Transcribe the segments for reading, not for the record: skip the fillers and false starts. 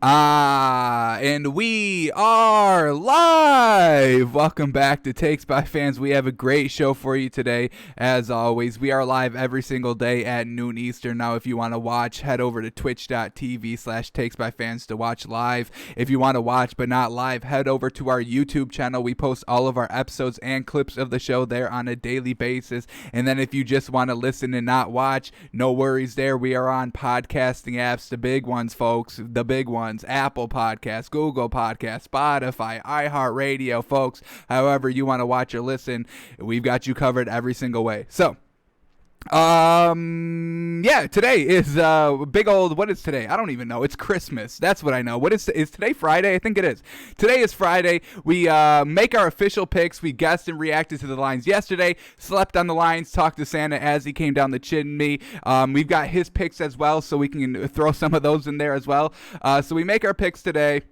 And we are live. Welcome back to Takes by Fans. We have a great show for you today. As always, we are live every single day at noon Eastern. Now, if you want to watch, head over to twitch.tv/takesbyfans to watch live. If you want to watch but not live, head over to our YouTube channel. We post all of our episodes and clips of the show there on a daily basis. And then if you just want to listen and not watch, no worries there. We are on podcasting apps, the big ones, folks, the big ones. Apple Podcasts, Google Podcasts, Spotify, iHeartRadio, folks. However you want to watch or listen, we've got you covered every single way. So, today is big old, what is today? I don't even know. It's Christmas. That's what I know. Is today Friday? I think it is. Today is Friday. We make our official picks. We guessed and reacted to the lines yesterday, slept on the lines, talked to Santa as he came down the chimney. We've got his picks as well, so we can throw some of those in there as well. So we make our picks today.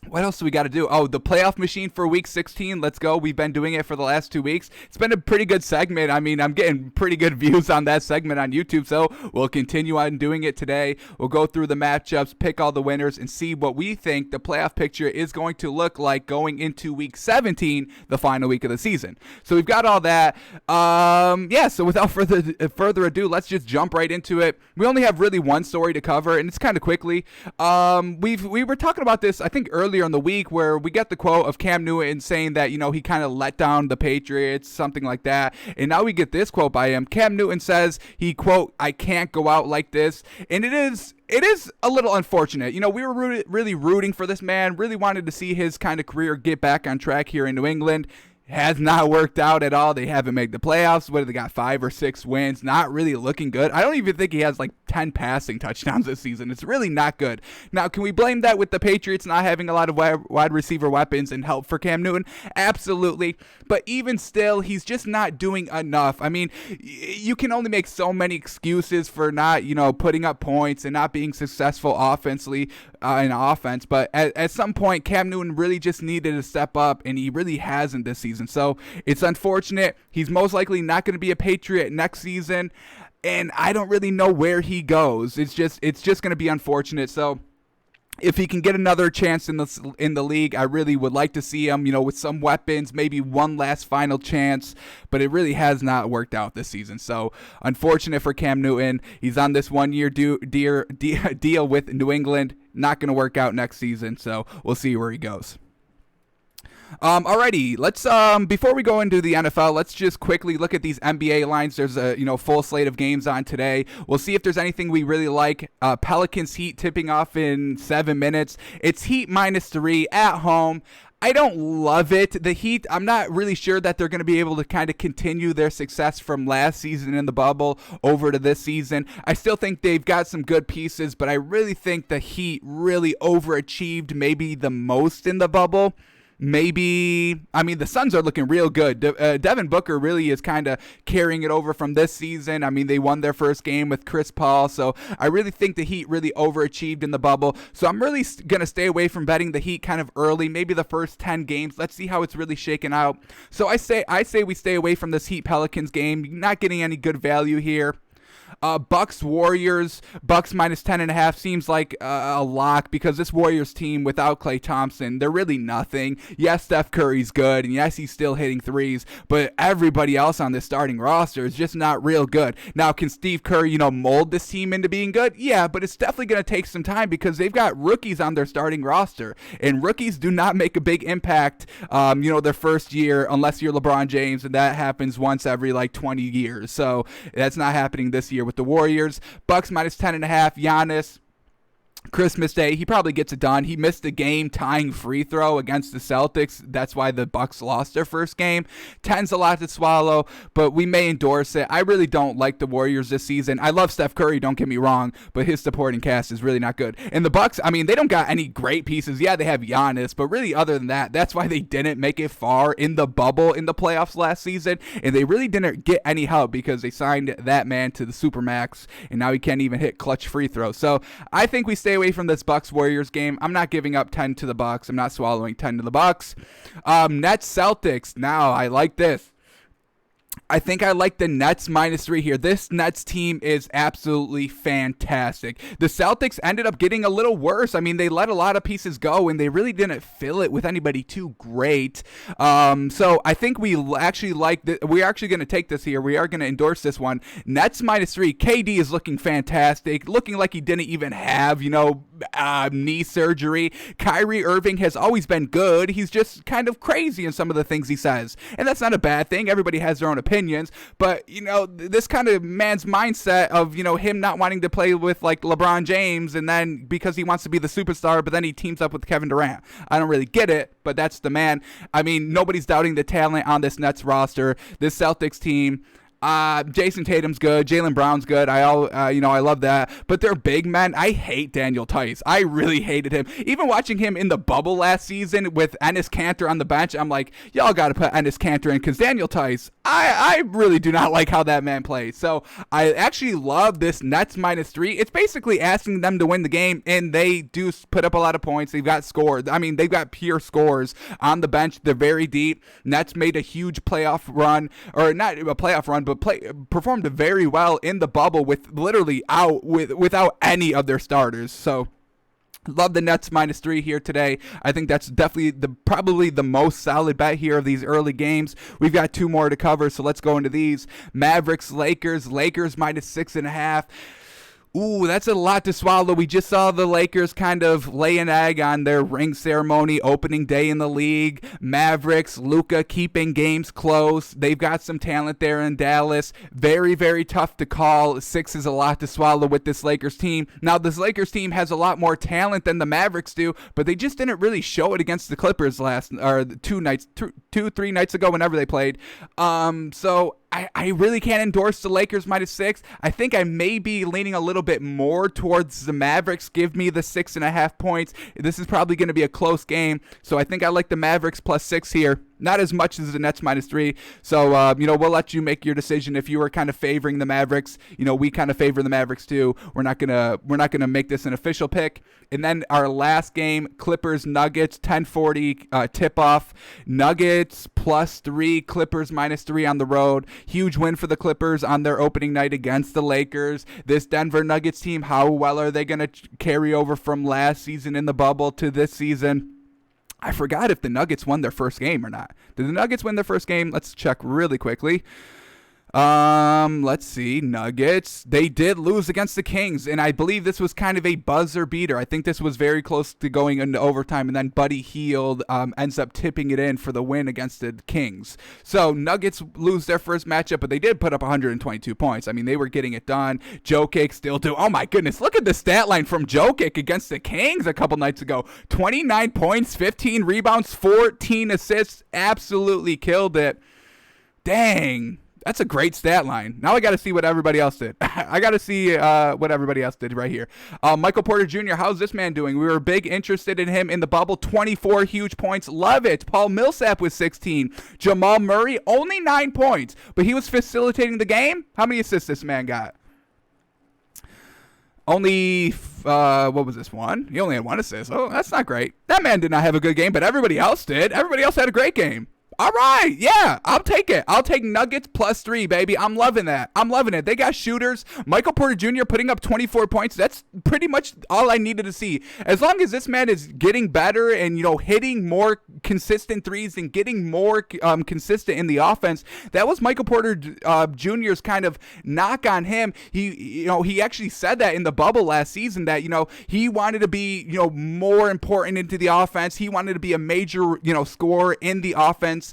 What else do we got to do? Oh, the playoff machine for week 16. Let's go. We've been doing it for the last 2 weeks. It's been a pretty good segment. I mean, I'm getting pretty good views on that segment on YouTube, so we'll continue on doing it today. We'll go through the matchups, pick all the winners, and see what we think the playoff picture is going to look like going into week 17, the final week of the season. So we've got all that. So without further ado, let's just jump right into it. We only have really one story to cover, and it's kind of quickly. We were talking about this, I think, earlier in the week, where we get the quote of Cam Newton saying that, he kind of let down the Patriots, something like that. And now we get this quote by him. Cam Newton says he, quote, "I can't go out like this." And it is a little unfortunate. We were really rooting for this man, really wanted to see his kind of career get back on track here in New England. Has not worked out at all. They haven't made the playoffs. What, they got 5 or 6 wins? Not really looking good. I don't even think he has like 10 passing touchdowns this season. It's really not good. Now, can we blame that with the Patriots not having a lot of wide receiver weapons and help for Cam Newton? Absolutely. But even still, he's just not doing enough. I mean, you can only make so many excuses for not, putting up points and not being successful offensively in offense. But at some point, Cam Newton really just needed to step up, and he really hasn't this season. So it's unfortunate. He's most likely not going to be a Patriot next season, and I don't really know where he goes. It's just going to be unfortunate. So if he can get another chance in the league, I really would like to see him, with some weapons, maybe one last final chance. But it really has not worked out this season. So unfortunate for Cam Newton. He's on this 1-year deal with New England. Not going to work out next season. So we'll see where he goes. Alrighty, let's before we go into the NFL, let's just quickly look at these NBA lines. There's a full slate of games on today. We'll see if there's anything we really like. Pelicans Heat tipping off in 7 minutes. It's Heat -3 at home. I don't love it. The Heat, I'm not really sure that they're going to be able to kind of continue their success from last season in the bubble over to this season. I still think they've got some good pieces, but I really think the Heat really overachieved maybe the most in the bubble. The Suns are looking real good. Devin Booker really is kind of carrying it over from this season. I mean, they won their first game with Chris Paul, so I really think the Heat really overachieved in the bubble. So I'm really going to stay away from betting the Heat kind of early, maybe the first 10 games. Let's see how it's really shaken out. So I say we stay away from this Heat Pelicans game. Not getting any good value here. Bucks Warriors, Bucks -10.5 seems like a lock, because this Warriors team without Klay Thompson, they're really nothing. Yes, Steph Curry's good, and yes, he's still hitting threes, but everybody else on this starting roster is just not real good. Now, can Steve Kerr, mold this team into being good? Yeah, but it's definitely going to take some time, because they've got rookies on their starting roster, and rookies do not make a big impact, their first year, unless you're LeBron James, and that happens once every 20 years. So that's not happening this year with the Warriors. Bucks -10.5. Giannis, Christmas Day, he probably gets it done. He missed a game-tying free throw against the Celtics. That's why the Bucks lost their first game. 10's a lot to swallow, but we may endorse it. I really don't like the Warriors this season. I love Steph Curry, don't get me wrong, but his supporting cast is really not good. And the Bucks, they don't got any great pieces. Yeah, they have Giannis, but really other than that, that's why they didn't make it far in the bubble in the playoffs last season, and they really didn't get any help because they signed that man to the Supermax, and now he can't even hit clutch free throws. So I think we stay away from this Bucks Warriors game. I'm not giving up 10 to the Bucks. I'm not swallowing 10 to the Bucks. Nets Celtics. Now I like this. I think I like the Nets -3 here. This Nets team is absolutely fantastic. The Celtics ended up getting a little worse. I mean, they let a lot of pieces go, and they really didn't fill it with anybody too great. So I think we actually we're actually going to take this here. We are going to endorse this one. Nets -3. KD is looking fantastic, looking like he didn't even have, knee surgery. Kyrie Irving has always been good. He's just kind of crazy in some of the things he says, and that's not a bad thing. Everybody has their own opinions, but this kind of man's mindset of him not wanting to play with like LeBron James, and then because he wants to be the superstar, but then he teams up with Kevin Durant. I don't really get it, but that's the man. I mean, nobody's doubting the talent on this Nets roster. This Celtics team. Jason Tatum's good. Jaylen Brown's good. I love that. But they're big men. I hate Daniel Tice. I really hated him. Even watching him in the bubble last season with Enes Kanter on the bench, I'm like, y'all got to put Enes Kanter in, because Daniel Tice, I really do not like how that man plays. So I actually love this Nets -3. It's basically asking them to win the game, and they do put up a lot of points. They've got scores. I mean, they've got pure scores on the bench. They're very deep. Nets made a huge playoff run, or not a playoff run, but performed very well in the bubble with literally without any of their starters. So love the Nets -3 here today. I think that's definitely probably the most solid bet here of these early games. We've got two more to cover, so let's go into these. Mavericks, Lakers -6.5. Ooh, that's a lot to swallow. We just saw the Lakers kind of lay an egg on their ring ceremony, opening day in the league. Mavericks, Luka keeping games close. They've got some talent there in Dallas. Very, very tough to call. 6 is a lot to swallow with this Lakers team. Now, this Lakers team has a lot more talent than the Mavericks do, but they just didn't really show it against the Clippers 3 nights ago, whenever they played. So I really can't endorse the Lakers -6. I think I may be leaning a little bit more towards the Mavericks. Give me the 6.5 points. This is probably going to be a close game, so I think I like the Mavericks +6 here. Not as much as the Nets -3. So, we'll let you make your decision. If you were kind of favoring the Mavericks, we kind of favor the Mavericks too. We're not gonna make this an official pick. And then our last game, Clippers Nuggets 10:40 tip off. Nuggets +3, Clippers -3 on the road. Huge win for the Clippers on their opening night against the Lakers. This Denver Nuggets team, how well are they gonna carry over from last season in the bubble to this season? I forgot if the Nuggets won their first game or not. Did the Nuggets win their first game? Let's check really quickly. Let's see. Nuggets. They did lose against the Kings, and I believe this was kind of a buzzer beater. I think this was very close to going into overtime, and then Buddy Hield ends up tipping it in for the win against the Kings. So Nuggets lose their first matchup, but they did put up 122 points. I mean, they were getting it done. Jokic still do. Oh my goodness, look at the stat line from Jokic against the Kings a couple nights ago. 29 points, 15 rebounds, 14 assists. Absolutely killed it. Dang. That's a great stat line. Now I got to see what everybody else did. I got to see what everybody else did right here. Michael Porter Jr., how's this man doing? We were big interested in him in the bubble. 24 huge points. Love it. Paul Millsap with 16. Jamal Murray, only 9 points, but he was facilitating the game. How many assists this man got? Only, what was this one? He only had 1 assist. Oh, that's not great. That man did not have a good game, but everybody else did. Everybody else had a great game. All right, yeah, I'll take it. I'll take Nuggets +3, baby. I'm loving that. I'm loving it. They got shooters. Michael Porter Jr. putting up 24 points. That's pretty much all I needed to see. As long as this man is getting better and, hitting more consistent threes and getting more consistent in the offense, that was Michael Porter Jr.'s kind of knock on him. He actually said that in the bubble last season that, he wanted to be, more important into the offense. He wanted to be a major, scorer in the offense.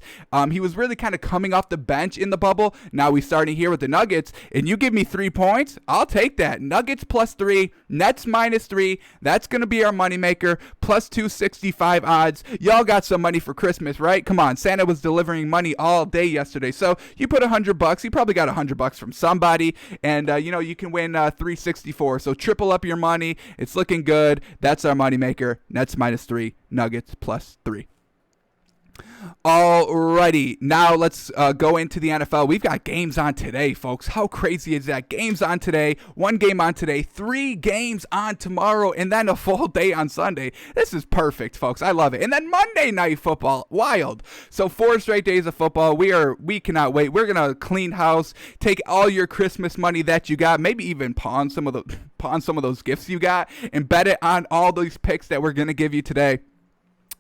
He was really kind of coming off the bench in the bubble. Now we're starting here with the Nuggets, and you give me 3 points, I'll take that. Nuggets +3, Nets -3. That's going to be our moneymaker, +265 odds. Y'all got some money for Christmas, right? Come on, Santa was delivering money all day yesterday. So you put $100, you probably got $100 from somebody, and you can win 364. So triple up your money. It's looking good. That's our moneymaker. Nets -3, Nuggets +3. Alrighty, now let's go into the NFL. We've got games on today, folks. How crazy is that? Games on today, 1 game on today, 3 games on tomorrow, and then a full day on Sunday. This is perfect, folks. I love it. And then Monday Night Football, wild. So 4 straight days of football. We cannot wait. We're gonna clean house, take all your Christmas money that you got, maybe even pawn some of those gifts you got, and bet it on all these picks that we're gonna give you today.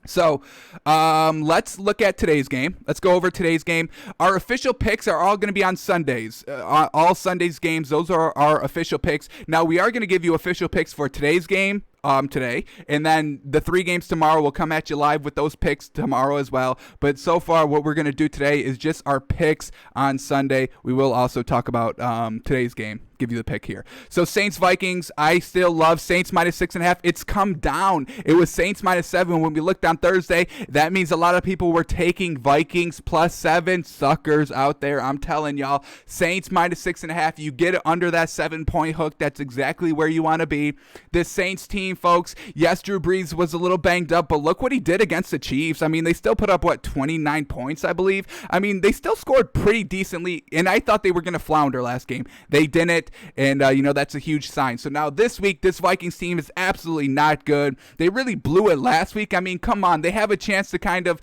So let's look at today's game. Let's go over today's game. Our official picks are all going to be on Sundays. All Sundays games, those are our official picks. Now, we are going to give you official picks for today's game today, and then the 3 games tomorrow. We'll come at you live with those picks tomorrow as well. But so far, what we're going to do today is just our picks on Sunday. We will also talk about today's game. Give you the pick here. So Saints Vikings, I still love Saints -6.5. It's come down. It was Saints -7 when we looked on Thursday. That means a lot of people were taking Vikings +7. Suckers out there, I'm telling y'all. Saints -6.5. You get it under that 7-point hook. That's exactly where you want to be. This Saints team, folks, yes, Drew Brees was a little banged up, but look what he did against the Chiefs. I mean, they still put up 29 points, I believe. I mean, they still scored pretty decently, and I thought they were going to flounder last game. They didn't. And, that's a huge sign. So now this week, this Vikings team is absolutely not good. They really blew it last week. I mean, come on. They have a chance to kind of,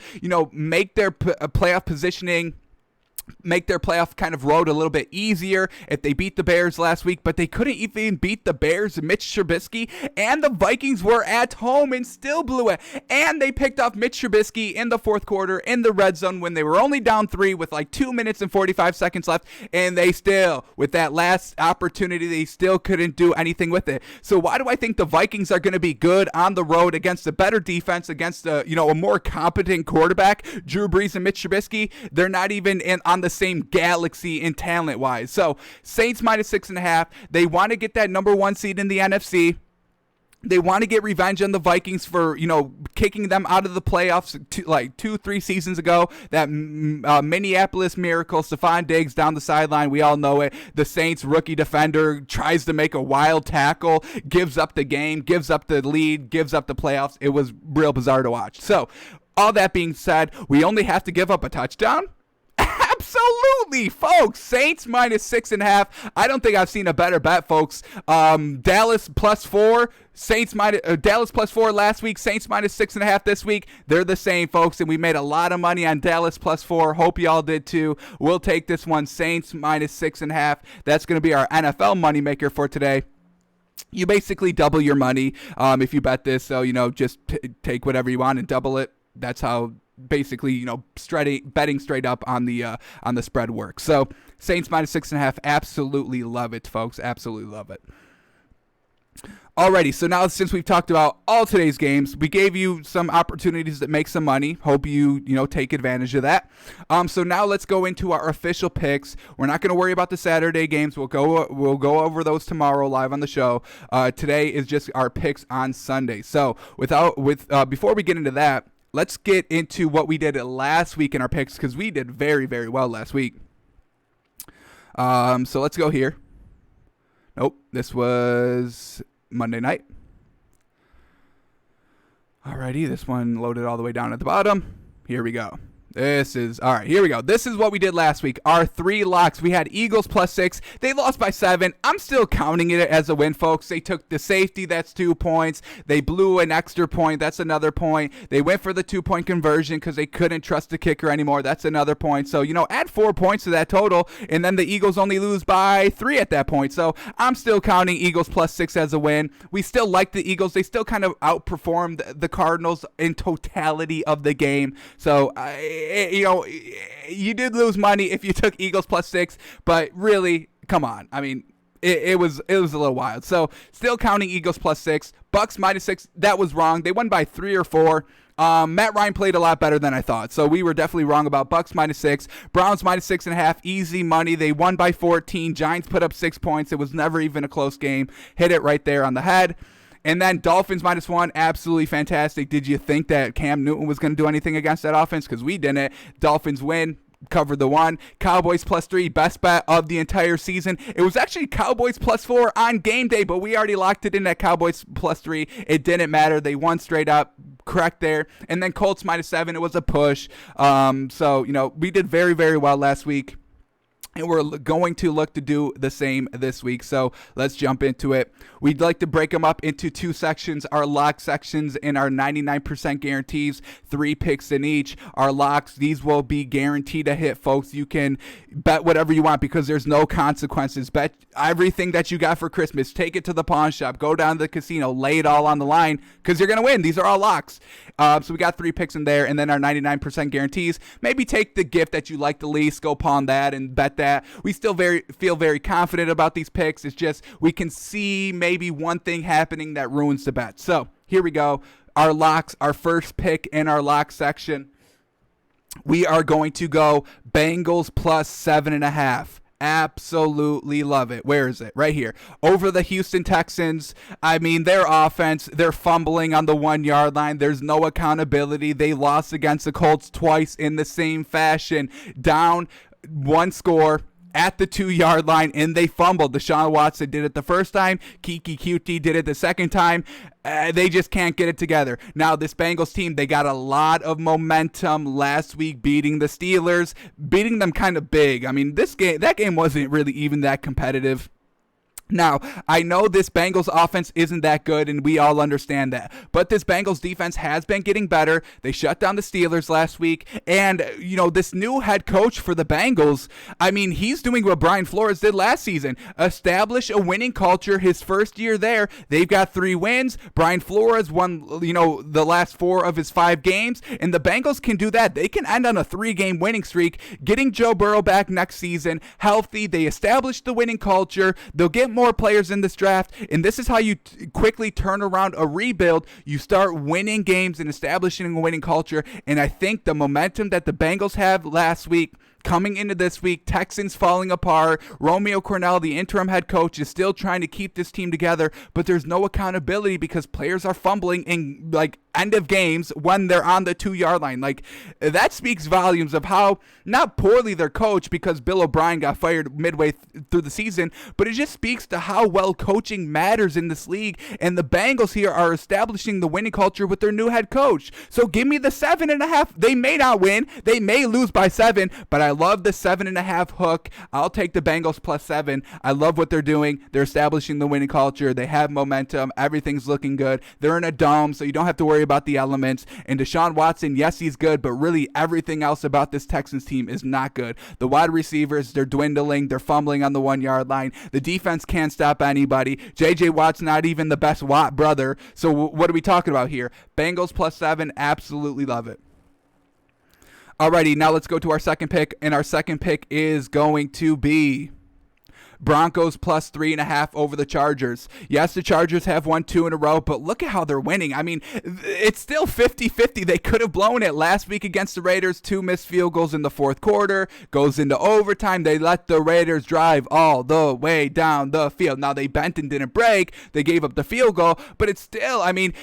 make their playoff positioning, make their playoff kind of road a little bit easier if they beat the Bears last week, but they couldn't even beat the Bears, Mitch Trubisky, and the Vikings were at home and still blew it. And they picked off Mitch Trubisky in the 4th quarter in the red zone when they were only down 3 with 2 minutes and 45 seconds left, and they still, with that last opportunity, they still couldn't do anything with it. So why do I think the Vikings are going to be good on the road against a better defense, against a more competent quarterback? Drew Brees and Mitch Trubisky, they're not even on the same galaxy in talent-wise. So Saints -6.5. They want to get that number 1 seed in the NFC. They want to get revenge on the Vikings for, kicking them out of the playoffs 2-3 seasons ago. That Minneapolis Miracle, Stephon Diggs down the sideline. We all know it. The Saints rookie defender tries to make a wild tackle, gives up the game, gives up the lead, gives up the playoffs. It was real bizarre to watch. So all that being said, we only have to give up a touchdown. Absolutely, folks. Saints -6.5. I don't think I've seen a better bet, folks. Dallas +4. Dallas +4 last week. Saints -6.5 this week. They're the same, folks, and we made a lot of money on Dallas +4. Hope y'all did too. We'll take this one. Saints -6.5. That's going to be our NFL moneymaker for today. You basically double your money if you bet this. So just take whatever you want and double it. That's how. Basically, betting straight up on the spread works. So Saints -6.5, absolutely love it, folks. Absolutely love it. Alrighty, so now since we've talked about all today's games, we gave you some opportunities to make some money. Hope you take advantage of that. So now let's go into our official picks. We're not going to worry about the Saturday games. We'll go over those tomorrow live on the show. Today is just our picks on Sunday. So before we get into that, let's get into what we did last week in our picks, because we did very, very well last week. So let's go here. Nope, this was Monday night. Alrighty, this one loaded all the way down at the bottom. Here we go. All right, here we go. This is what we did last week. Our 3 locks. We had Eagles +6. They lost by 7. I'm still counting it as a win, folks. They took the safety. That's 2 points. They blew an extra point. That's another point. They went for the 2-point conversion because they couldn't trust the kicker anymore. That's another point. So, add 4 points to that total, and then the Eagles only lose by 3 at that point. So I'm still counting Eagles +6 as a win. We still like the Eagles. They still kind of outperformed the Cardinals in totality of the game. So, you did lose money if you took Eagles +6, but really, come on. I mean, it was a little wild. So still counting Eagles +6. Bucks -6. That was wrong. They won by 3 or 4. Matt Ryan played a lot better than I thought, so we were definitely wrong about Bucks -6. Browns -6.5. Easy money. They won by 14. Giants put up 6 points. It was never even a close game. Hit it right there on the head. And then Dolphins -1, absolutely fantastic. Did you think that Cam Newton was going to do anything against that offense? Because we didn't. Dolphins win. Covered the 1. Cowboys +3, best bet of the entire season. It was actually Cowboys +4 on game day, but we already locked it in at Cowboys +3. It didn't matter. They won straight up. correct there. And then Colts -7, it was a push. So, we did very, very well last week. And we're going to look to do the same this week. So let's jump into it. We'd like to break them up into two sections, our lock sections and our 99% guarantees, 3 picks in each. Our locks, these will be guaranteed to hit, folks. You can bet whatever you want because there's no consequences. Bet everything that you got for Christmas. Take it to the pawn shop. Go down to the casino. Lay it all on the line because you're going to win. These are all locks. So we got 3 picks in there, and then our 99% guarantees. Maybe take the gift that you like the least, go pawn that and bet that. We still feel very confident about these picks. It's just we can see maybe one thing happening that ruins the bet. So here we go. Our locks, our first pick in our lock section. We are going to go Bengals +7.5. Absolutely love it. Where is it? Right here. Over the Houston Texans. I mean, their offense, they're fumbling on the 1-yard line. There's no accountability. They lost against the Colts twice in the same fashion. Down 1 score at the 2-yard line, and they fumbled. Deshaun Watson did it the first time. Kiki Cutie did it the second time. They just can't get it together. Now, this Bengals team, they got a lot of momentum last week beating the Steelers, beating them kind of big. I mean, that game wasn't really even that competitive. Now, I know this Bengals offense isn't that good, and we all understand that. But this Bengals defense has been getting better. They shut down the Steelers last week. And, this new head coach for the Bengals, I mean, he's doing what Brian Flores did last season. Establish a winning culture his first year there. They've got 3 wins. Brian Flores won, the last 4 of his 5 games. And the Bengals can do that. They can end on a 3-game winning streak, getting Joe Burrow back next season, healthy. They establish the winning culture. They'll get more players in this draft, and this is how you quickly turn around a rebuild. You start winning games and establishing a winning culture, and I think the momentum that the Bengals have last week coming into this week, Texans falling apart. Romeo Cornell, the interim head coach, is still trying to keep this team together, but there's no accountability because players are fumbling in end of games when they're on the 2-yard line. That speaks volumes of how not poorly they're coached, because Bill O'Brien got fired midway through the season, but it just speaks to how well coaching matters in this league, and the Bengals here are establishing the winning culture with their new head coach. So give me the 7.5. They may not win. They may lose by 7, but I love the 7.5 hook. I'll take the Bengals +7. I love what they're doing. They're establishing the winning culture. They have momentum. Everything's looking good. They're in a dome, so you don't have to worry about the elements. And Deshaun Watson, yes, he's good, but really everything else about this Texans team is not good. The wide receivers, they're dwindling. They're fumbling on the 1-yard line. The defense can't stop anybody. J.J. Watt's not even the best Watt brother. So what are we talking about here? Bengals +7, absolutely love it. Alrighty, now let's go to our second pick, and our second pick is going to be Broncos +3.5 over the Chargers. Yes, the Chargers have won 2 in a row, but look at how they're winning. I mean, it's still 50-50. They could have blown it last week against the Raiders. 2 missed field goals in the fourth quarter. Goes into overtime. They let the Raiders drive all the way down the field. Now, they bent and didn't break. They gave up the field goal, but it's still, I mean,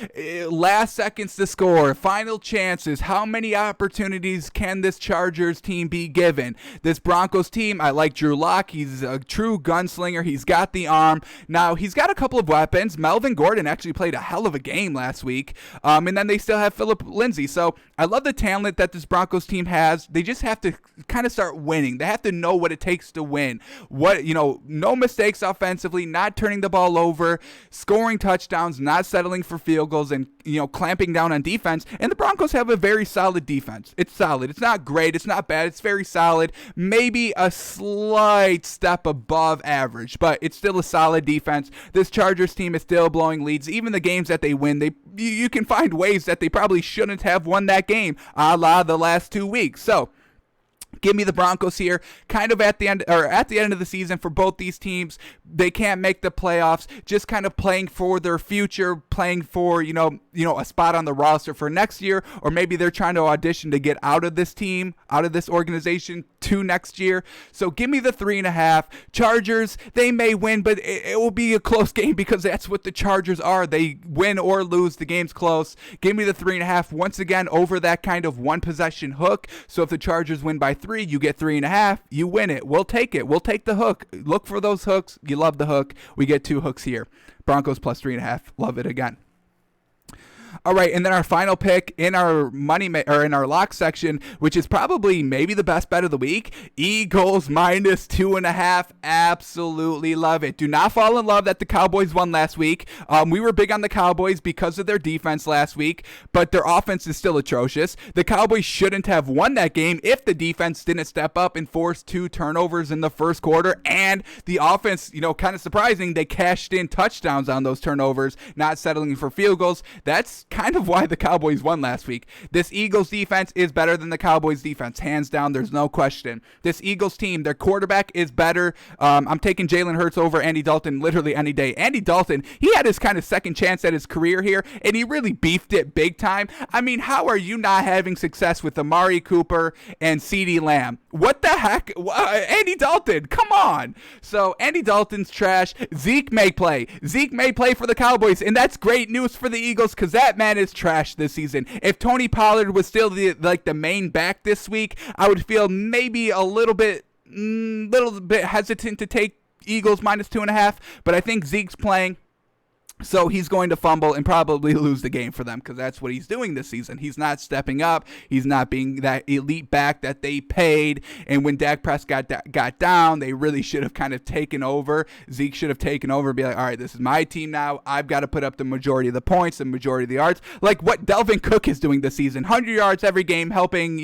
last seconds to score, final chances. How many opportunities can this Chargers team be given? This Broncos team, I like Drew Lock. He's a true gunslinger. He's got the arm. Now, he's got a couple of weapons. Melvin Gordon actually played a hell of a game last week. And then they still have Phillip Lindsay. So I love the talent that this Broncos team has. They just have to kind of start winning. They have to know what it takes to win. No mistakes offensively, not turning the ball over, scoring touchdowns, not settling for field goals, and, clamping down on defense. And the Broncos have a very solid defense. It's solid. It's not great. It's not bad. It's very solid. Maybe a slight step above average, but it's still a solid defense. This Chargers team is still blowing leads. Even the games that they win, you can find ways that they probably shouldn't have won that game, a la the last 2 weeks. So give me the Broncos here, kind of at the end of the season for both these teams. They can't make the playoffs, just kind of playing for their future, playing for, a spot on the roster for next year, or maybe they're trying to audition to get out of this team, out of this organization to next year. So give me the 3.5. Chargers, they may win, but it will be a close game because that's what the Chargers are. They win or lose. The game's close. Give me the 3.5 once again over that kind of one possession hook. So if the Chargers win by 3, you get 3.5. You win it. We'll take it. We'll take the hook. Look for those hooks. You love the hook. We get 2 hooks here. Broncos +3.5. Love it again. All right, and then our final pick in our or in our lock section, which is probably maybe the best bet of the week, Eagles minus 2.5. Absolutely love it. Do not fall in love that the Cowboys won last week. We were big on the Cowboys because of their defense last week, but their offense is still atrocious. The Cowboys shouldn't have won that game if the defense didn't step up and force 2 turnovers in the first quarter, and the offense, kind of surprising, they cashed in touchdowns on those turnovers, not settling for field goals. That's kind of why the Cowboys won last week. This Eagles defense is better than the Cowboys defense, hands down. There's no question. This Eagles team, their quarterback is better. I'm taking Jalen Hurts over Andy Dalton literally any day. Andy Dalton, he had his kind of second chance at his career here, and he really beefed it big time. I mean, how are you not having success with Amari Cooper and CeeDee Lamb? What the heck? Andy Dalton, come on. So Andy Dalton's trash. Zeke may play. Zeke may play for the Cowboys, and that's great news for the Eagles because that man is trash this season. If Tony Pollard was still the main back this week, I would feel maybe a little bit hesitant to take Eagles minus 2.5, but I think Zeke's playing. So he's going to fumble and probably lose the game for them because that's what he's doing this season. He's not stepping up. He's not being that elite back that they paid. And when Dak Prescott got down, they really should have kind of taken over. Zeke should have taken over and be like, all right, this is my team now. I've got to put up the majority of the points, the majority of the yards. Like what Delvin Cook is doing this season. 100 yards every game, helping,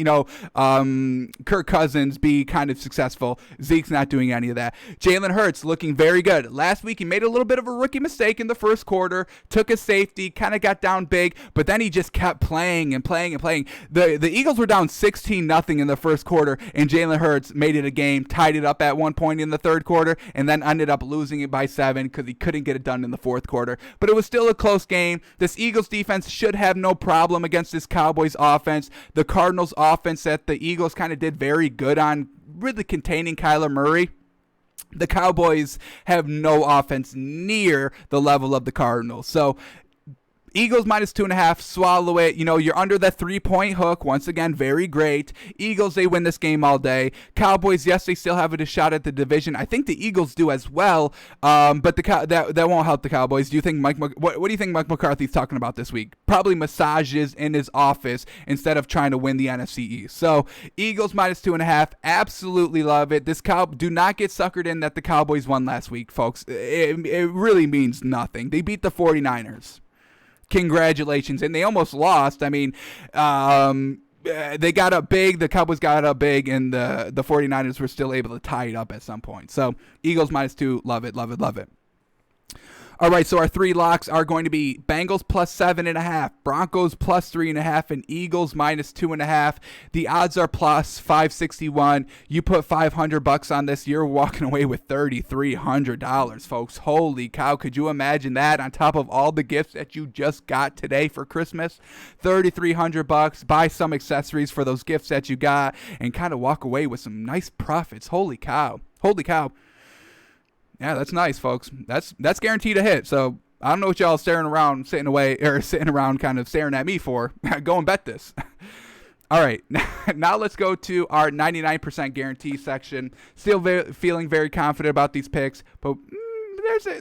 Kirk Cousins be kind of successful. Zeke's not doing any of that. Jalen Hurts looking very good. Last week, he made a little bit of a rookie mistake in the first quarter, took a safety, kind of got down big, but then he just kept playing and playing and playing. The Eagles were down 16-0 in the first quarter, and Jalen Hurts made it a game, tied it up at one point in the third quarter, and then ended up losing it by 7 because he couldn't get it done in the fourth quarter. But it was still a close game. This Eagles defense should have no problem against this Cowboys offense. The Cardinals offense that the Eagles kind of did very good on, really containing Kyler Murray. The Cowboys have no offense near the level of the Cardinals. So Eagles minus 2.5, swallow it. You're under that 3-point hook. Once again, very great. Eagles, they win this game all day. Cowboys, yes, they still have a shot at the division. I think the Eagles do as well, but that won't help the Cowboys. Do you think what do you think Mike McCarthy's talking about this week? Probably massages in his office instead of trying to win the NFC East. So Eagles minus 2.5, absolutely love it. Do not get suckered in that the Cowboys won last week, folks. It really means nothing. They beat the 49ers. Congratulations. And they almost lost. I mean, they got up big. The Cowboys got up big, and the 49ers were still able to tie it up at some point. So Eagles minus 2, love it, love it, love it. All right, so our 3 locks are going to be Bengals plus 7.5, Broncos plus 3.5, and Eagles minus 2.5. The odds are plus 561. You put $500 on this, you're walking away with $3,300, folks. Holy cow! Could you imagine that on top of all the gifts that you just got today for Christmas? $3,300. Buy some accessories for those gifts that you got, and kind of walk away with some nice profits. Holy cow! Holy cow! Yeah, that's nice, folks. That's guaranteed to hit. So I don't know what y'all sitting around kind of staring at me for. Go and bet this. All right, now let's go to our 99% guarantee section. Still feeling very confident about these picks, but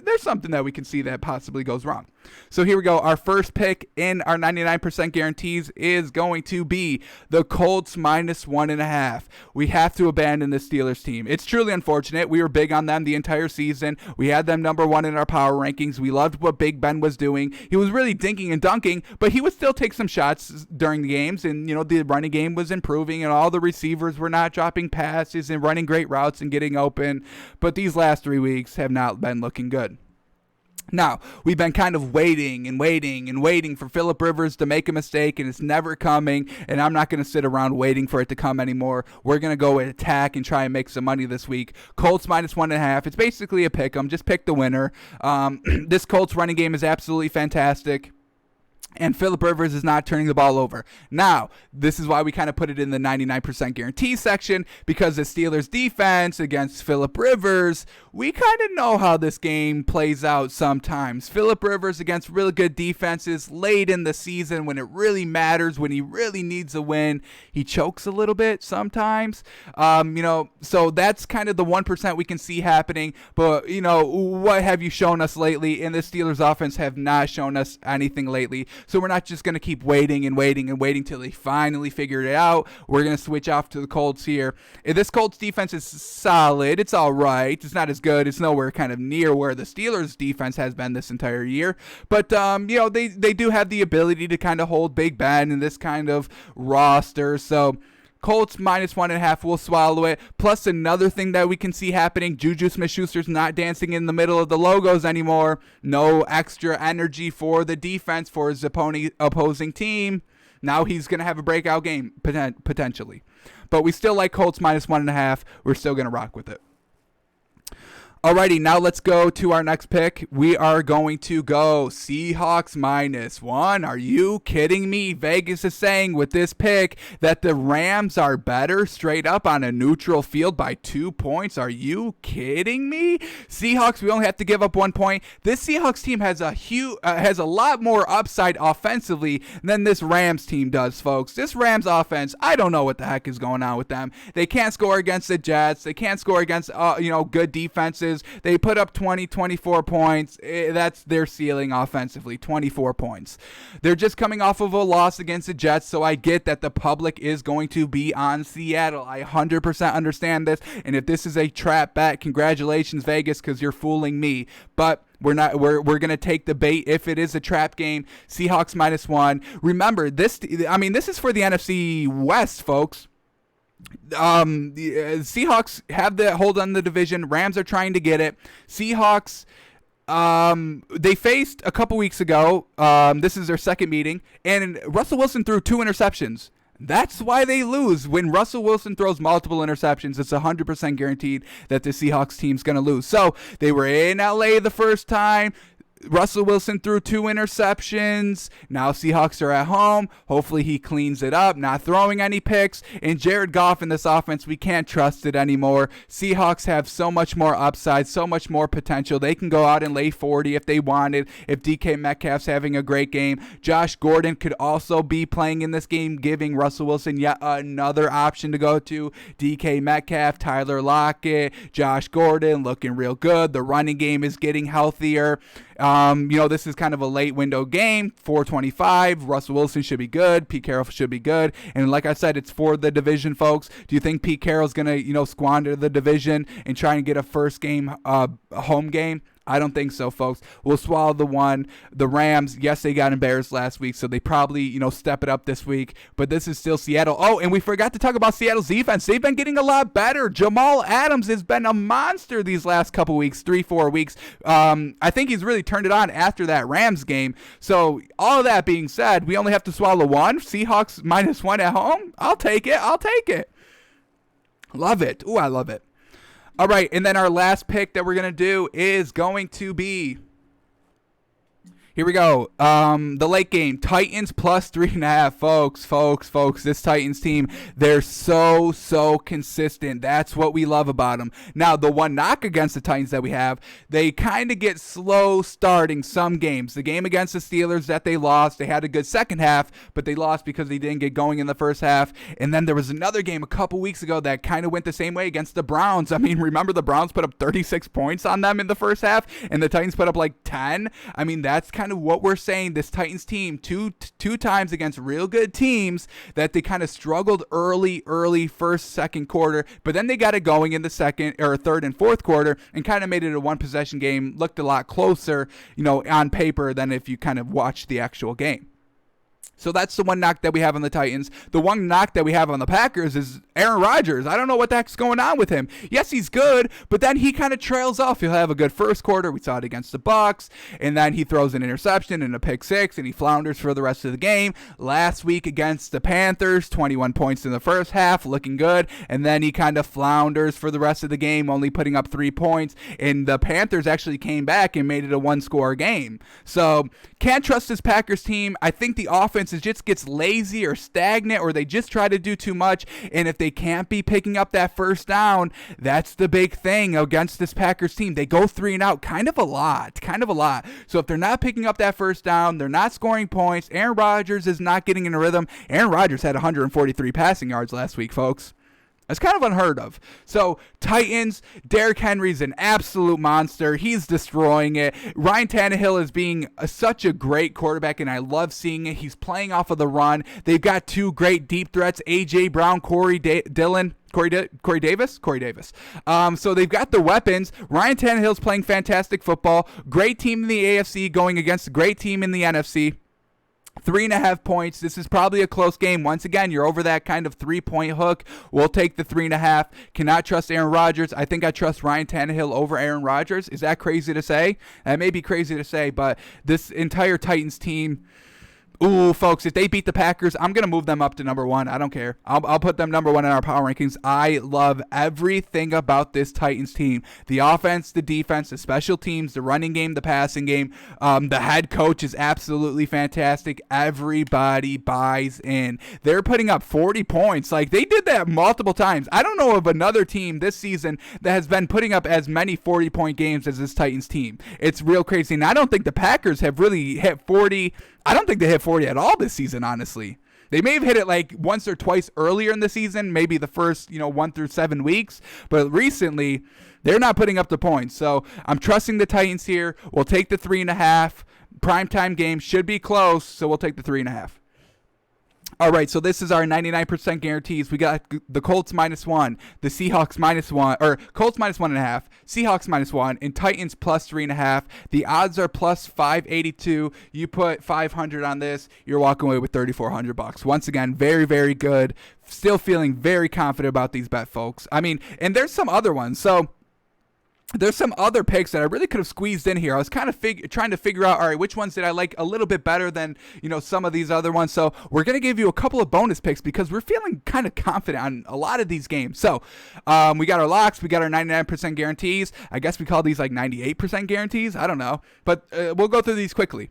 there's something that we can see that possibly goes wrong. So here we go. Our first pick in our 99% guarantees is going to be the Colts minus 1.5. We have to abandon the Steelers team. It's truly unfortunate. We were big on them the entire season. We had them number 1 in our power rankings. We loved what Big Ben was doing. He was really dinking and dunking, but he would still take some shots during the games, and the running game was improving, and all the receivers were not dropping passes and running great routes and getting open. But these last 3 weeks have not been looking good. Now, we've been kind of waiting for Phillip Rivers to make a mistake, and it's never coming, and I'm not going to sit around waiting for it to come anymore. We're going to go attack and try and make some money this week. Colts minus 1.5. It's basically a pick 'em. Just pick the winner. This Colts running game is absolutely fantastic. And Phillip Rivers is not turning the ball over. Now, this is why we kind of put it in the 99% guarantee section, because the Steelers defense against Phillip Rivers, we kind of know how this game plays out sometimes. Phillip Rivers against really good defenses late in the season when it really matters, when he really needs a win, he chokes a little bit sometimes. So that's kind of the 1% we can see happening. But, what have you shown us lately? And the Steelers offense have not shown us anything lately. So we're not just going to keep waiting and waiting and waiting till they finally figure it out. We're going to switch off to the Colts here. This Colts defense is solid. It's all right. It's not as good. It's nowhere kind of near where the Steelers defense has been this entire year. But, they do have the ability to kind of hold Big Ben in this kind of roster. So Colts -1.5, we'll swallow it. Plus another thing that we can see happening, Juju Smith-Schuster's not dancing in the middle of the logos anymore. No extra energy for the defense for his opposing team. Now he's going to have a breakout game, potentially. But we still like Colts -1.5. We're still going to rock with it. Alrighty, now let's go to our next pick. We are going to go Seahawks -1. Are you kidding me? Vegas is saying with this pick that the Rams are better straight up on a neutral field by 2 points. Are you kidding me? Seahawks, we only have to give up 1 point. This Seahawks team has a lot more upside offensively than this Rams team does, folks. This Rams offense, I don't know what the heck is going on with them. They can't score against the Jets. They can't score against good defenses. They put up 24 points. That's their ceiling offensively, 24 points. They're just coming off of a loss against the Jets, so I get that the public is going to be on Seattle. I 100% understand this, and if this is a trap bet, congratulations, Vegas, because you're fooling me. But we're going to take the bait if it is a trap game. Seahawks -1. Remember, this is for the NFC West, folks. The Seahawks have the hold on the division. Rams are trying to get it. Seahawks, they faced a couple weeks ago. This is their second meeting, and Russell Wilson threw 2 interceptions. That's why they lose. When Russell Wilson throws multiple interceptions, it's 100% guaranteed that the Seahawks team's going to lose. So they were in LA the first time. Russell Wilson threw 2 interceptions. Now Seahawks are at home. Hopefully he cleans it up, not throwing any picks. And Jared Goff in this offense, we can't trust it anymore. Seahawks have so much more upside, so much more potential. They can go out and lay 40 if they wanted, if DK Metcalf's having a great game. Josh Gordon could also be playing in this game, giving Russell Wilson yet another option to go to. DK Metcalf, Tyler Lockett, Josh Gordon looking real good. The running game is getting healthier. This is kind of a late window game, 425. Russell Wilson should be good. Pete Carroll should be good. And like I said, it's for the division, folks. Do you think Pete Carroll's going to, squander the division and try and get a first game, home game? I don't think so, folks. We'll swallow the 1. The Rams, yes, they got embarrassed last week, so they probably, step it up this week. But this is still Seattle. Oh, and we forgot to talk about Seattle's defense. They've been getting a lot better. Jamal Adams has been a monster these last couple weeks, 3-4 weeks. I think he's really turned it on after that Rams game. So all of that being said, we only have to swallow 1. Seahawks -1 at home. I'll take it. Love it. Ooh, I love it. All right, and then our last pick that we're going to do is going to be, here we go, the late game, Titans +3.5, folks, this Titans team, they're so consistent. That's what we love about them. Now, the one knock against the Titans that we have, they kind of get slow starting some games. The game against the Steelers that they lost, they had a good second half, but they lost because they didn't get going in the first half. And then there was another game a couple weeks ago that kind of went the same way against the Browns. I mean, remember the Browns put up 36 points on them in the first half, and the Titans put up like 10? I mean, that's kind of what we're saying. This Titans team, two times against real good teams, that they kind of struggled early first, second quarter, but then they got it going in the second or third and fourth quarter and kind of made it a one possession game. Looked a lot closer, on paper than if you kind of watched the actual game. So that's the one knock that we have on the Titans. The one knock that we have on the Packers is Aaron Rodgers. I don't know what the heck's going on with him. Yes, he's good, but then he kind of trails off. He'll have a good first quarter. We saw it against the Bucs, and then he throws an interception and a pick six, and he flounders for the rest of the game. Last week against the Panthers, 21 points in the first half, looking good, and then he kind of flounders for the rest of the game, only putting up 3 points, and the Panthers actually came back and made it a one-score game. So can't trust this Packers team. I think the offense just gets lazy or stagnant, or they just try to do too much, and if they can't be picking up that first down, that's the big thing against this Packers team. They go 3 and out kind of a lot. So if they're not picking up that first down, they're not scoring points, Aaron Rodgers is not getting in a rhythm. Aaron Rodgers had 143 passing yards last week, folks. That's kind of unheard of. So, Titans, Derrick Henry's an absolute monster. He's destroying it. Ryan Tannehill is being such a great quarterback, and I love seeing it. He's playing off of the run. They've got two great deep threats, A.J. Brown, Corey Davis. So they've got the weapons. Ryan Tannehill's playing fantastic football. Great team in the AFC going against a great team in the NFC. 3.5 points. This is probably a close game. Once again, you're over that kind of 3-point hook. We'll take the 3.5. Cannot trust Aaron Rodgers. I think I trust Ryan Tannehill over Aaron Rodgers. Is that crazy to say? That may be crazy to say, but this entire Titans team, ooh, folks, if they beat the Packers, I'm going to move them up to number 1. I don't care. I'll put them number 1 in our power rankings. I love everything about this Titans team. The offense, the defense, the special teams, the running game, the passing game. The head coach is absolutely fantastic. Everybody buys in. They're putting up 40 points. Like, they did that multiple times. I don't know of another team this season that has been putting up as many 40-point games as this Titans team. It's real crazy. And I don't think the Packers have really hit 40. I don't think they hit 40 at all this season, honestly. They may have hit it like once or twice earlier in the season, maybe the first, 1 through 7 weeks. But recently, they're not putting up the points. So I'm trusting the Titans here. We'll take the 3.5. Primetime game should be close, so we'll take the 3.5. All right, so this is our 99% guarantees. We got the Colts -1, the Seahawks -1, or Colts -1.5, Seahawks -1, and Titans +3.5. The odds are +582. You put 500 on this, you're walking away with $3,400. Once again, very, very good. Still feeling very confident about these bet, folks. I mean, and there's some other ones. So there's some other picks that I really could have squeezed in here. I was kind of trying to figure out, all right, which ones did I like a little bit better than, some of these other ones. So we're going to give you a couple of bonus picks because we're feeling kind of confident on a lot of these games. So we got our locks. We got our 99% guarantees. I guess we call these like 98% guarantees. I don't know. But we'll go through these quickly.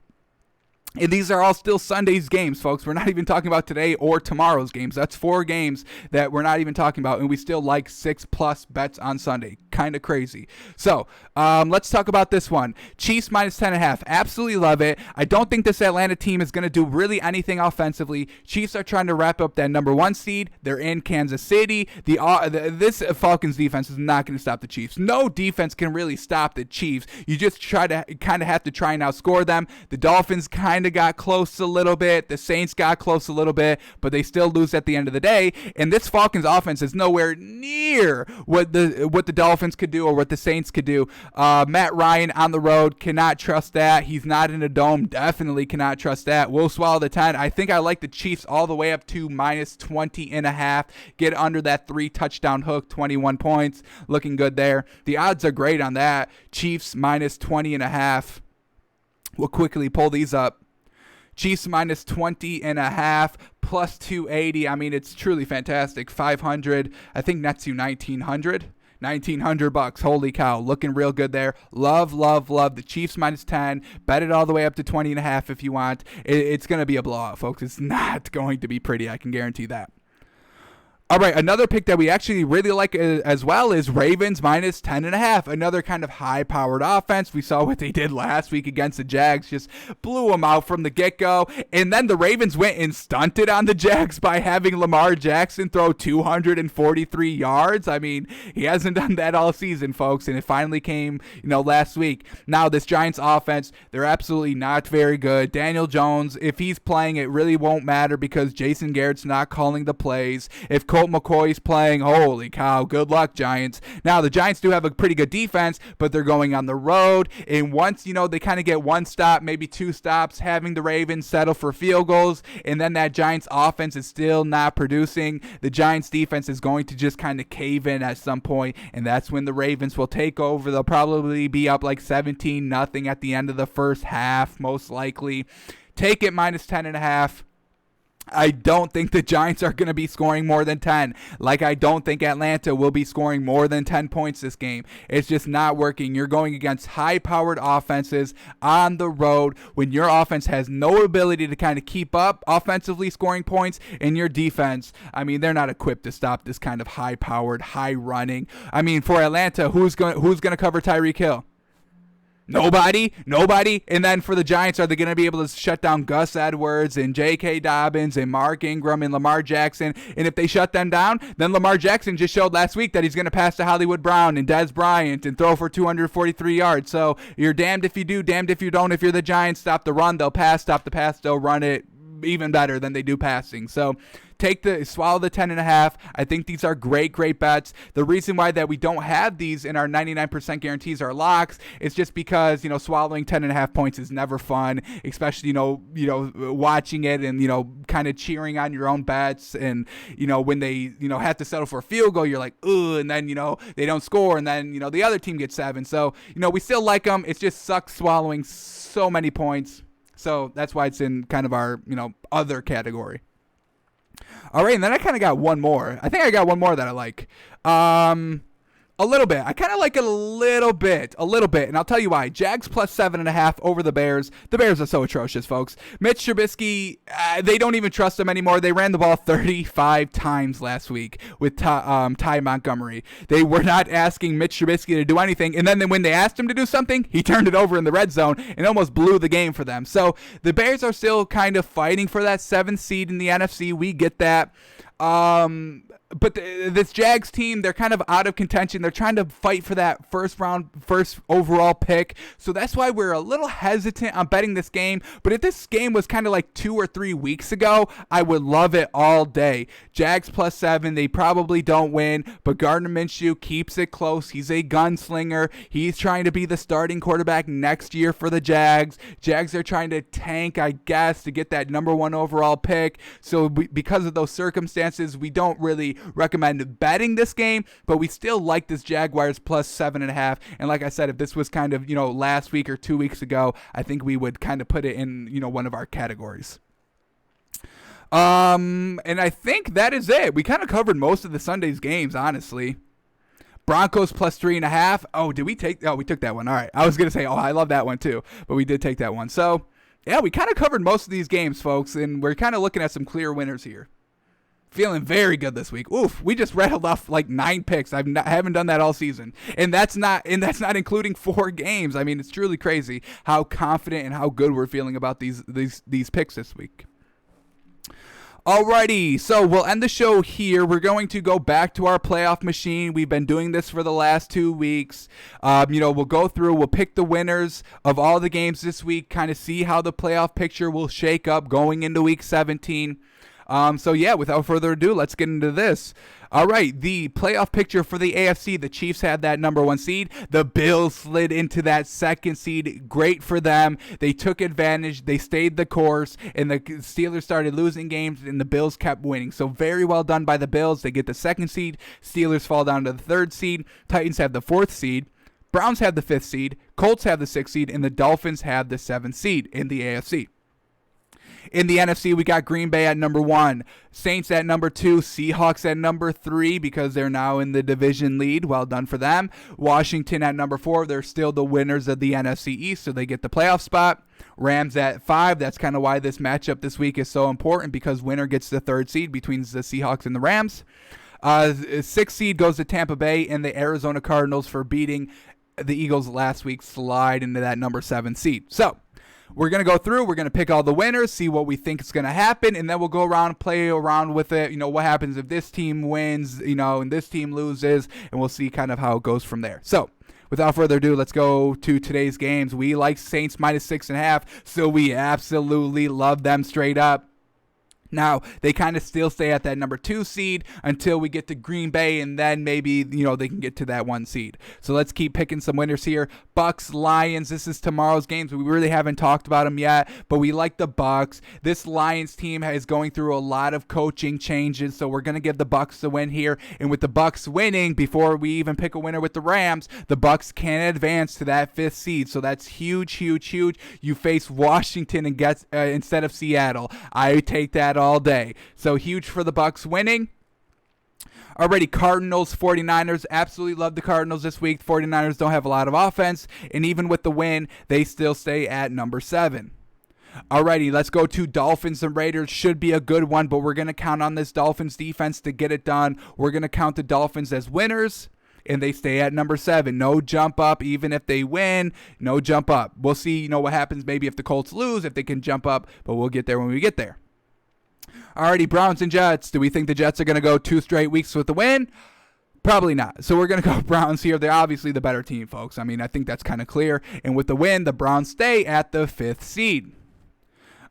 And these are all still Sunday's games, folks. We're not even talking about today or tomorrow's games. That's 4 games that we're not even talking about, and we still like 6+ bets on Sunday. Kind of crazy. So let's talk about this one. Chiefs -10.5. Absolutely love it. I don't think this Atlanta team is going to do really anything offensively. Chiefs are trying to wrap up that number 1 seed. They're in Kansas City. This Falcons defense is not going to stop the Chiefs. No defense can really stop the Chiefs. You just kind of have to try and outscore them. The Dolphins kind of got close a little bit. The Saints got close a little bit, but they still lose at the end of the day. And this Falcons offense is nowhere near what the Dolphins could do or what the Saints could do. Matt Ryan on the road, cannot trust that. He's not in a dome. Definitely cannot trust that. We'll swallow the 10. I think I like the Chiefs all the way up to -20.5. Get under that 3 touchdown hook, 21 points. Looking good there. The odds are great on that. Chiefs -20.5. We'll quickly pull these up. Chiefs -20.5, +280. I mean, it's truly fantastic. 500. I think nets you 1,900. $1,900. Holy cow. Looking real good there. Love, love, love the Chiefs -10. Bet it all the way up to 20.5 if you want. It's going to be a blowout, folks. It's not going to be pretty. I can guarantee that. All right, another pick that we actually really like as well is Ravens -10.5. Another kind of high-powered offense. We saw what they did last week against the Jags. Just blew them out from the get-go. And then the Ravens went and stunted on the Jags by having Lamar Jackson throw 243 yards. I mean, he hasn't done that all season, folks, and it finally came, last week. Now, this Giants offense, they're absolutely not very good. Daniel Jones, if he's playing, it really won't matter because Jason Garrett's not calling the plays. If Colt McCoy's playing, holy cow, good luck, Giants. Now, the Giants do have a pretty good defense, but they're going on the road, and once, they kind of get 1 stop, maybe 2 stops, having the Ravens settle for field goals, and then that Giants offense is still not producing, the Giants defense is going to just kind of cave in at some point, and that's when the Ravens will take over. They'll probably be up like 17-0 at the end of the first half, most likely. Take it -10.5. I don't think the Giants are going to be scoring more than 10. Like, I don't think Atlanta will be scoring more than 10 points this game. It's just not working. You're going against high-powered offenses on the road when your offense has no ability to kind of keep up offensively scoring points, and your defense, I mean, they're not equipped to stop this kind of high-powered, high-running. I mean, for Atlanta, who's going to cover Tyreek Hill? Nobody. And then for the Giants, are they going to be able to shut down Gus Edwards and J.K. Dobbins and Mark Ingram and Lamar Jackson? And if they shut them down, then Lamar Jackson just showed last week that he's going to pass to Hollywood Brown and Dez Bryant and throw for 243 yards. So you're damned if you do, damned if you don't. If you're the Giants, stop the run, they'll pass. Stop the pass, they'll run it even better than they do passing. So swallow the 10.5. I think these are great bets. The reason why that we don't have these in our 99% guarantees or locks is just because, swallowing 10.5 points is never fun, especially, watching it and, kind of cheering on your own bets. And, when they, have to settle for a field goal, you're like, ugh, and then, they don't score. And then, the other team gets 7. So, we still like them. It just sucks swallowing so many points. So that's why it's in kind of our, other category. All right, and then I kind of got one more. I think I got one more that I like. A little bit. I kind of like it a little bit. And I'll tell you why. Jags plus 7.5 over the Bears. The Bears are so atrocious, folks. Mitch Trubisky, they don't even trust him anymore. They ran the ball 35 times last week with Ty Montgomery. They were not asking Mitch Trubisky to do anything. And then when they asked him to do something, he turned it over in the red zone and almost blew the game for them. So the Bears are still kind of fighting for that 7th seed in the NFC. We get that. But this Jags team, they're kind of out of contention. They're trying to fight for that first overall pick. So that's why we're a little hesitant on betting this game. But if this game was kind of like 2 or 3 weeks ago, I would love it all day. Jags plus 7, they probably don't win, but Gardner Minshew keeps it close. He's a gunslinger. He's trying to be the starting quarterback next year for the Jags. Jags are trying to tank, I guess, to get that number 1 overall pick. So because of those circumstances, we don't really recommend betting this game, but we still like this Jaguars plus 7.5. And like I said, if this was kind of, last week or 2 weeks ago, I think we would kind of put it in, one of our categories. And I think that is it. We kind of covered most of the Sunday's games, honestly. Broncos plus 3.5. Oh, we took that one. All right. I was going to say, I love that one too, but we did take that one. So yeah, we kind of covered most of these games, folks, and we're kind of looking at some clear winners here. Feeling very good this week. Oof, we just rattled off like 9 picks. I haven't done that all season. And that's not including 4 games. I mean, it's truly crazy how confident and how good we're feeling about these picks this week. Alrighty, so we'll end the show here. We're going to go back to our playoff machine. We've been doing this for the last 2 weeks. We'll go through, we'll pick the winners of all the games this week, kind of see how the playoff picture will shake up going into week 17. So yeah, without further ado, let's get into this. All right, the playoff picture for the AFC, the Chiefs had that number 1 seed. The Bills slid into that 2nd seed. Great for them. They took advantage. They stayed the course, and the Steelers started losing games, and the Bills kept winning. So very well done by the Bills. They get the 2nd seed. Steelers fall down to the 3rd seed. Titans have the 4th seed. Browns have the 5th seed. Colts have the 6th seed, and the Dolphins have the 7th seed in the AFC. In the NFC, we got Green Bay at number 1, Saints at number 2, Seahawks at number 3 because they're now in the division lead. Well done for them. Washington at number 4. They're still the winners of the NFC East, so they get the playoff spot. Rams at 5. That's kind of why this matchup this week is so important because winner gets the 3rd seed between the Seahawks and the Rams. 6th seed goes to Tampa Bay, and the Arizona Cardinals for beating the Eagles last week slide into that number 7 seed. So we're going to go through, we're going to pick all the winners, see what we think is going to happen, and then we'll go around, play around with it, what happens if this team wins, and this team loses, and we'll see kind of how it goes from there. So, without further ado, let's go to today's games. We like Saints minus 6.5, so we absolutely love them straight up. Now, they kind of still stay at that number 2 seed until we get to Green Bay, and then maybe, they can get to that 1 seed. So let's keep picking some winners here. Bucks, Lions, this is tomorrow's games. We really haven't talked about them yet, but we like the Bucks. This Lions team is going through a lot of coaching changes, so we're going to give the Bucks the win here. And with the Bucks winning, before we even pick a winner with the Rams, the Bucks can advance to that 5th seed. So that's huge, huge, huge. You face Washington and get instead of Seattle. I take that all day. So huge for the Bucks winning. Already, Cardinals, 49ers. Absolutely love the Cardinals this week. 49ers don't have a lot of offense, and even with the win, they still stay at number 7. Alrighty, let's go to Dolphins and Raiders. Should be a good one, but we're going to count on this Dolphins defense to get it done. We're going to count the Dolphins as winners. and they stay at number 7. No jump up, even if they win. No jump up. We'll see, what happens maybe if the Colts lose, if they can jump up, but we'll get there when we get there. Alrighty, Browns and Jets. Do we think the Jets are going to go 2 straight weeks with the win? Probably not. So we're going to go Browns here. They're obviously the better team, folks. I mean, I think that's kind of clear. And with the win, the Browns stay at the 5th seed.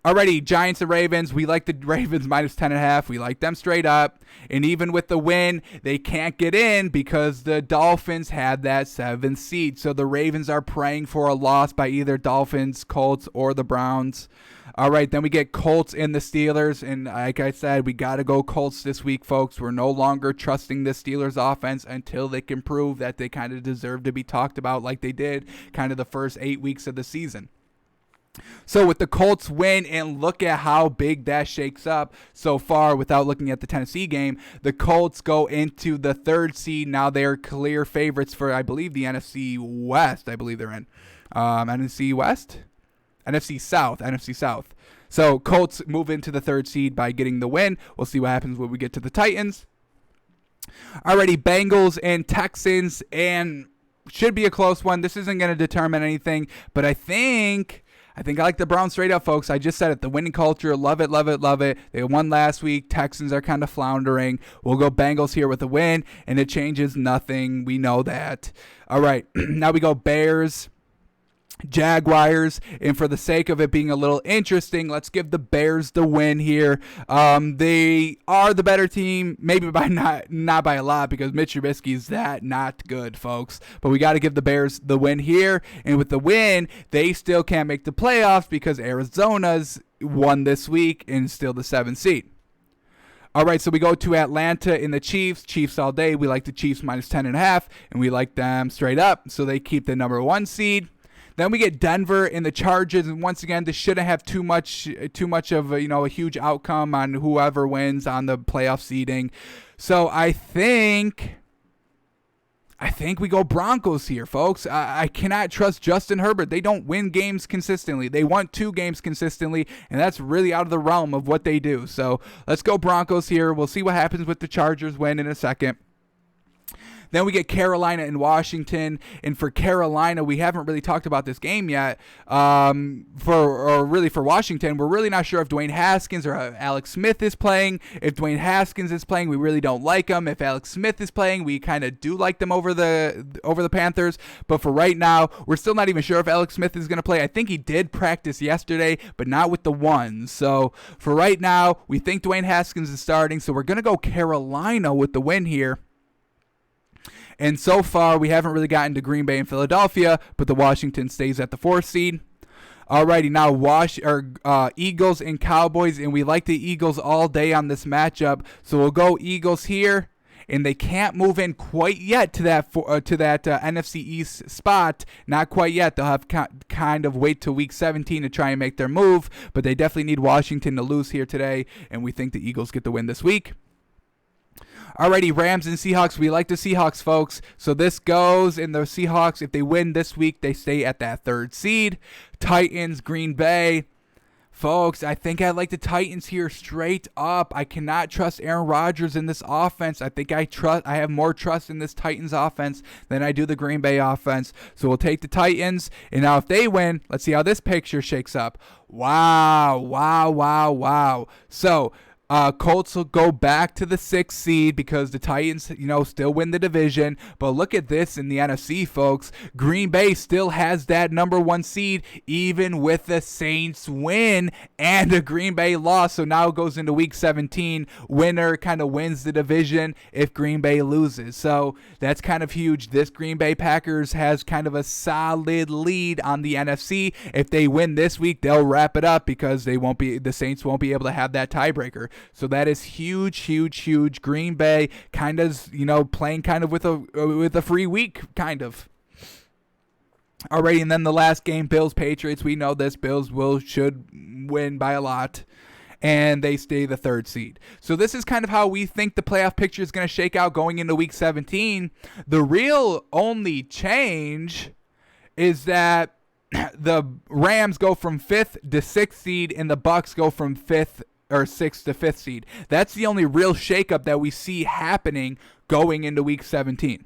Alrighty, Giants and Ravens. We like the Ravens minus 10.5. We like them straight up. And even with the win, they can't get in because the Dolphins had that 7th seed. So the Ravens are praying for a loss by either Dolphins, Colts, or the Browns. All right, then we get Colts and the Steelers. And like I said, we got to go Colts this week, folks. We're no longer trusting the Steelers offense until they can prove that they kind of deserve to be talked about like they did kind of the first 8 weeks of the season. So with the Colts win, and look at how big that shakes up so far without looking at the Tennessee game, the Colts go into the 3rd seed. Now they're clear favorites for, I believe, the NFC West. I believe they're in. NFC West? NFC South. So Colts move into the 3rd seed by getting the win. We'll see what happens when we get to the Titans. Alrighty, Bengals and Texans, and should be a close one. This isn't going to determine anything, but I think I like the Browns straight up, folks. I just said it. The winning culture. Love it, love it, love it. They won last week. Texans are kind of floundering. We'll go Bengals here with a win, and it changes nothing. We know that. All right. Now we go Bears, Jaguars, and for the sake of it being a little interesting, let's give the Bears the win here. They are the better team, maybe by not by a lot, because Mitch Trubisky's that not good, folks. But we got to give the Bears the win here, and with the win, they still can't make the playoffs because Arizona's won this week and still the 7th seed. All right, so we go to Atlanta in the Chiefs. Chiefs all day. We like the Chiefs minus 10.5, and we like them straight up, so they keep the number 1 seed. Then we get Denver in the Chargers, and once again, this shouldn't have too much of a huge outcome on whoever wins on the playoff seeding. So I think we go Broncos here, folks. I cannot trust Justin Herbert. They don't win games consistently. They won 2 games consistently, and that's really out of the realm of what they do. So let's go Broncos here. We'll see what happens with the Chargers win in a second. Then we get Carolina and Washington, and for Carolina, we haven't really talked about this game yet. For Washington, we're really not sure if Dwayne Haskins or Alex Smith is playing. If Dwayne Haskins is playing, we really don't like him. If Alex Smith is playing, we kind of do like them over the Panthers. But for right now, we're still not even sure if Alex Smith is going to play. I think he did practice yesterday, but not with the ones. So for right now, we think Dwayne Haskins is starting. So we're going to go Carolina with the win here. And so far, we haven't really gotten to Green Bay and Philadelphia, but the Washington stays at the 4th seed. Alrighty, now Eagles and Cowboys, and we like the Eagles all day on this matchup, so we'll go Eagles here. And they can't move in quite yet to that NFC East spot. Not quite yet. They'll have kind of wait till week 17 to try and make their move, but they definitely need Washington to lose here today, and we think the Eagles get the win this week. Alrighty, Rams and Seahawks. We like the Seahawks, folks. So this goes, and the Seahawks, if they win this week, they stay at that 3rd seed. Titans, Green Bay. Folks, I think I like the Titans here straight up. I cannot trust Aaron Rodgers in this offense. I think I have more trust in this Titans offense than I do the Green Bay offense. So we'll take the Titans. And now if they win, let's see how this picture shakes up. Wow. So Colts will go back to the 6th seed because the Titans, still win the division. But look at this in the NFC, folks. Green Bay still has that number 1 seed, even with the Saints win and a Green Bay loss. So now it goes into week 17. Winner kind of wins the division if Green Bay loses. So that's kind of huge. This Green Bay Packers has kind of a solid lead on the NFC. If they win this week, they'll wrap it up because the Saints won't be able to have that tiebreaker. So that is huge. Green Bay kind of, playing kind of with a free week, kind of. Alrighty, and then the last game, Bills-Patriots. We know this. Bills should win by a lot, and they stay the 3rd seed. So this is kind of how we think the playoff picture is going to shake out going into week 17. The real only change is that the Rams go from 5th to 6th seed, and the Bucks go from 6th to 5th seed. That's the only real shakeup that we see happening going into week 17.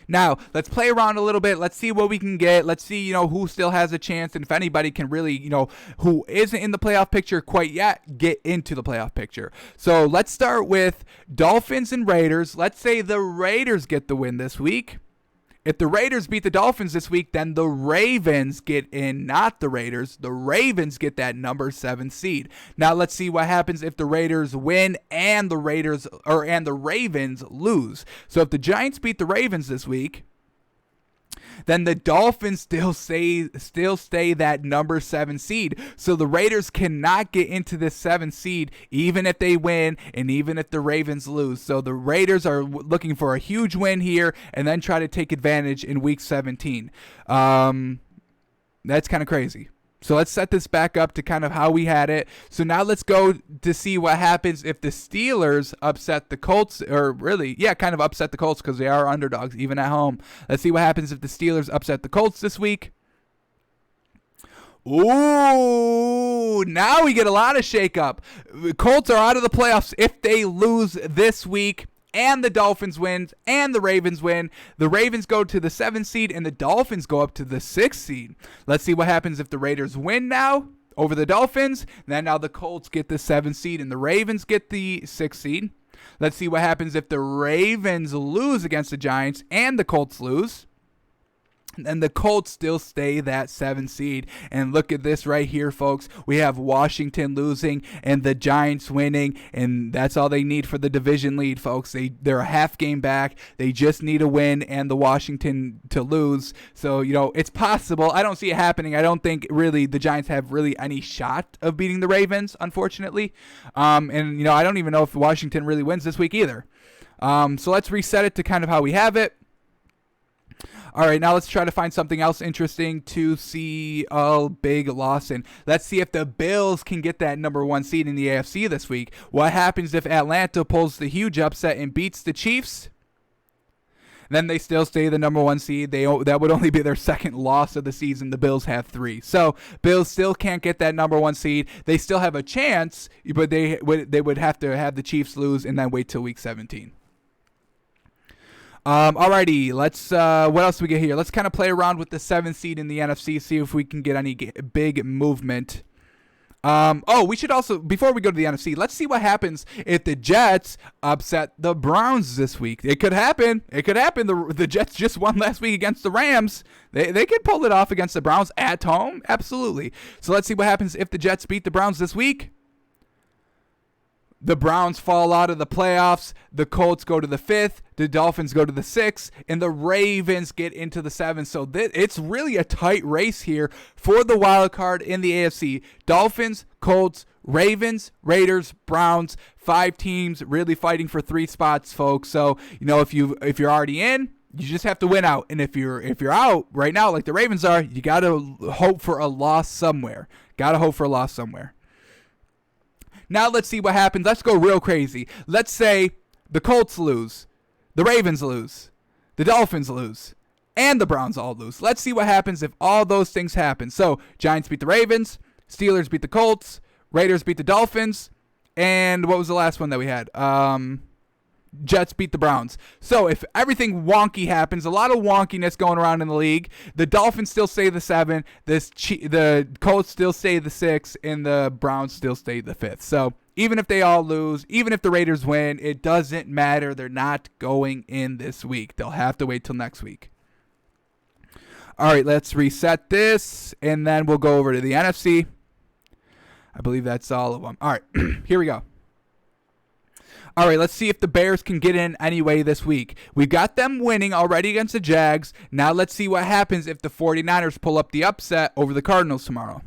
Now, let's play around a little bit. Let's see what we can get. Let's see, who still has a chance, and if anybody can really, who isn't in the playoff picture quite yet, get into the playoff picture. So let's start with Dolphins and Raiders. Let's say the Raiders get the win this week. If the Raiders beat the Dolphins this week, then the Ravens get in, not the Raiders. The Ravens get that number 7 seed. Now let's see what happens if the Raiders win and the Ravens lose. So if the Giants beat the Ravens this week, then the Dolphins still stay that number 7 seed. So the Raiders cannot get into this 7 seed even if they win and even if the Ravens lose. So the Raiders are looking for a huge win here and then try to take advantage in week 17. That's kind of crazy. So let's set this back up to kind of how we had it. So now let's go to see what happens if the Steelers upset the Colts, or really, kind of upset the Colts because they are underdogs even at home. Let's see what happens if the Steelers upset the Colts this week. Ooh, now we get a lot of shakeup. The Colts are out of the playoffs if they lose this week. And the Dolphins win, and the Ravens win. The Ravens go to the 7th seed, and the Dolphins go up to the 6th seed. Let's see what happens if the Raiders win now over the Dolphins. Then now the Colts get the 7th seed, and the Ravens get the 6th seed. Let's see what happens if the Ravens lose against the Giants, and the Colts lose. And the Colts still stay that 7th seed. And look at this right here, folks. We have Washington losing and the Giants winning. And that's all they need for the division lead, folks. They're a half game back. They just need a win and the Washington to lose. So, it's possible. I don't see it happening. I don't think really the Giants have really any shot of beating the Ravens, unfortunately. And I don't even know if Washington really wins this week either. So let's reset it to kind of how we have it. All right, now let's try to find something else interesting to see a big loss in. Let's see if the Bills can get that number 1 seed in the AFC this week. What happens if Atlanta pulls the huge upset and beats the Chiefs? Then they still stay the number 1 seed. That would only be their second loss of the season. The Bills have 3. So Bills still can't get that number 1 seed. They still have a chance, but they would have to have the Chiefs lose and then wait till week 17. Alrighty, let's, what else do we get here? Let's kind of play around with the 7th seed in the NFC, see if we can get any big movement. We should also, before we go to the NFC, let's see what happens if the Jets upset the Browns this week. It could happen. The Jets just won last week against the Rams. They could pull it off against the Browns at home. Absolutely. So let's see what happens if the Jets beat the Browns this week. The Browns fall out of the playoffs. The Colts go to the 5th. The Dolphins go to the 6th. And the Ravens get into the 7th. So it's really a tight race here for the wild card in the AFC. Dolphins, Colts, Ravens, Raiders, Browns. 5 teams really fighting for 3 spots, folks. So, if you're already in, you just have to win out. And if you're out right now, like the Ravens are, you got to hope for a loss somewhere. Now let's see what happens. Let's go real crazy. Let's say the Colts lose, the Ravens lose, the Dolphins lose, and the Browns all lose. Let's see what happens if all those things happen. So Giants beat the Ravens, Steelers beat the Colts, Raiders beat the Dolphins, and what was the last one that we had? Jets beat the Browns. So if everything wonky happens, a lot of wonkiness going around in the league, the Dolphins still stay the 7, the Colts still stay the 6, and the Browns still stay the 5th. So even if they all lose, even if the Raiders win, it doesn't matter. They're not going in this week. They'll have to wait till next week. All right, let's reset this, and then we'll go over to the NFC. I believe that's all of them. All right, here we go. All right, let's see if the Bears can get in anyway this week. We got them winning already against the Jags. Now let's see what happens if the 49ers pull up the upset over the Cardinals tomorrow.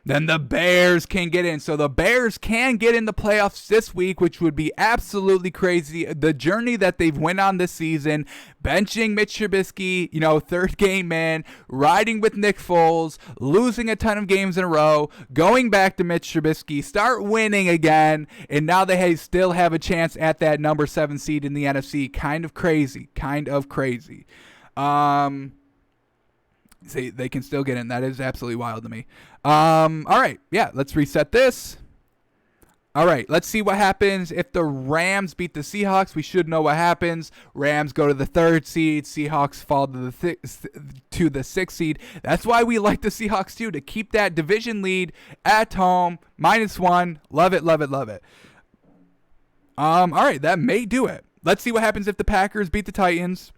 Then the Bears can get in. So the Bears can get in the playoffs this week, which would be absolutely crazy. The journey that they've went on this season, benching Mitch Trubisky, third game man, riding with Nick Foles, losing a ton of games in a row, going back to Mitch Trubisky, start winning again, and now they still have a chance at that number 7 seed in the NFC. Kind of crazy. They can still get in. That is absolutely wild to me. All right. Yeah, let's reset this. All right, let's see what happens if the Rams beat the Seahawks. We should know what happens. Rams go to the 3rd seed. Seahawks fall to the 6th seed. That's why we like the Seahawks too, to keep that division lead at home. -1. Love it, love it, love it. All right, that may do it. Let's see what happens if the Packers beat the Titans.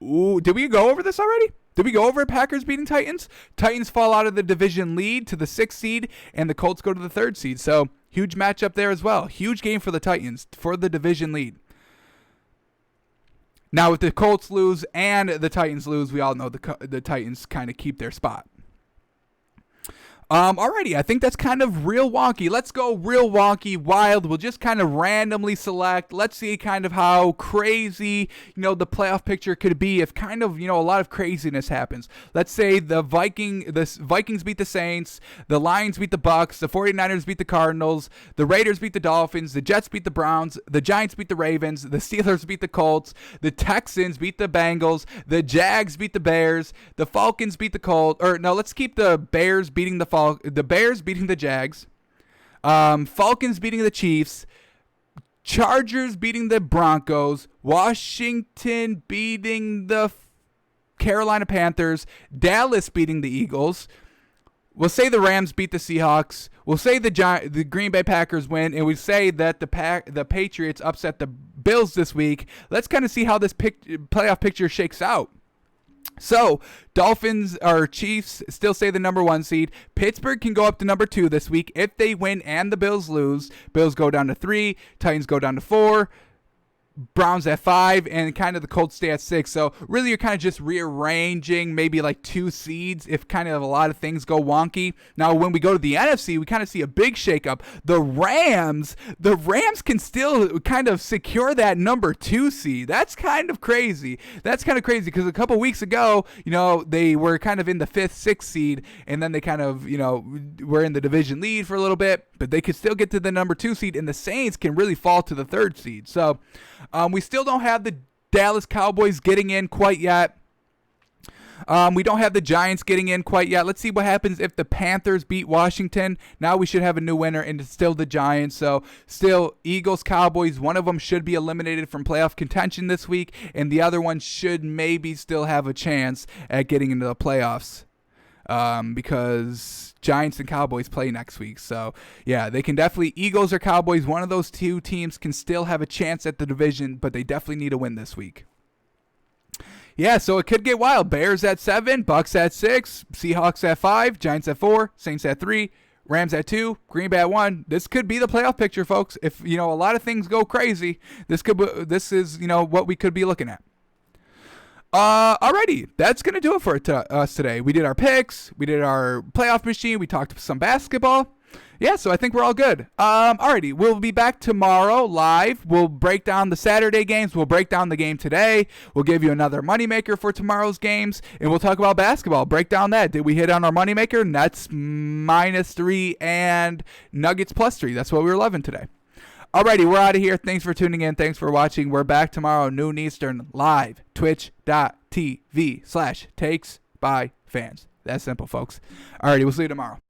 Ooh, did we go over this already? Did we go over Packers beating Titans? Titans fall out of the division lead to the 6th seed, and the Colts go to the 3rd seed. So, huge matchup there as well. Huge game for the Titans for the division lead. Now, if the Colts lose and the Titans lose, we all know the Titans kind of keep their spot. Alrighty, I think that's kind of real wonky. Let's go real wonky, wild. We'll just kind of randomly select. Let's see kind of how crazy, the playoff picture could be if kind of, a lot of craziness happens. Let's say the Vikings beat the Saints, the Lions beat the Bucks, the 49ers beat the Cardinals, the Raiders beat the Dolphins, the Jets beat the Browns, the Giants beat the Ravens, the Steelers beat the Colts, the Texans beat the Bengals, the Jags beat the Bears, the Falcons beat the Colts, let's keep the Bears beating the Bears beating the Jags, Falcons beating the Chiefs, Chargers beating the Broncos, Washington beating the Carolina Panthers, Dallas beating the Eagles. We'll say the Rams beat the Seahawks. We'll say the Green Bay Packers win, and we say that the Patriots upset the Bills this week. Let's kind of see how this playoff picture shakes out. So, Dolphins or Chiefs still stay the number 1 seed. Pittsburgh can go up to number 2 this week if they win and the Bills lose. Bills go down to 3. Titans go down to 4. Browns at 5, and kind of the Colts stay at 6. So really you're kind of just rearranging maybe like 2 seeds if kind of a lot of things go wonky. Now when we go to the NFC, we kind of see a big shakeup. The Rams can still kind of secure that number 2 seed. That's kind of crazy. Because a couple weeks ago, they were kind of in the 5th, 6th seed, and then they kind of, were in the division lead for a little bit, but they could still get to the number 2 seed, and the Saints can really fall to the 3rd seed. So we still don't have the Dallas Cowboys getting in quite yet. We don't have the Giants getting in quite yet. Let's see what happens if the Panthers beat Washington. Now we should have a new winner, and it's still the Giants. So still Eagles, Cowboys. One of them should be eliminated from playoff contention this week, and the other one should maybe still have a chance at getting into the playoffs. Because Giants and Cowboys play next week. So, yeah, they can definitely, Eagles or Cowboys, one of those 2 teams can still have a chance at the division, but they definitely need a win this week. Yeah, so it could get wild. Bears at 7, Bucks at 6, Seahawks at 5, Giants at 4, Saints at 3, Rams at 2, Green Bay at 1. This could be the playoff picture, folks. If, a lot of things go crazy, this is, what we could be looking at. Alrighty, that's gonna do it for us today. We did our picks, we did our playoff machine, we talked some basketball. Yeah, so I think we're all good. Alrighty, we'll be back tomorrow live. We'll break down the Saturday games. We'll break down the game today. We'll give you another moneymaker for tomorrow's games, and we'll talk about basketball. Break down that. Did we hit on our moneymaker? Nets -3 and Nuggets +3. That's what we were loving today. Alrighty, we're out of here. Thanks for tuning in. Thanks for watching. We're back tomorrow, noon Eastern, live, twitch.tv/takesbyfans. That's simple, folks. Alrighty, we'll see you tomorrow.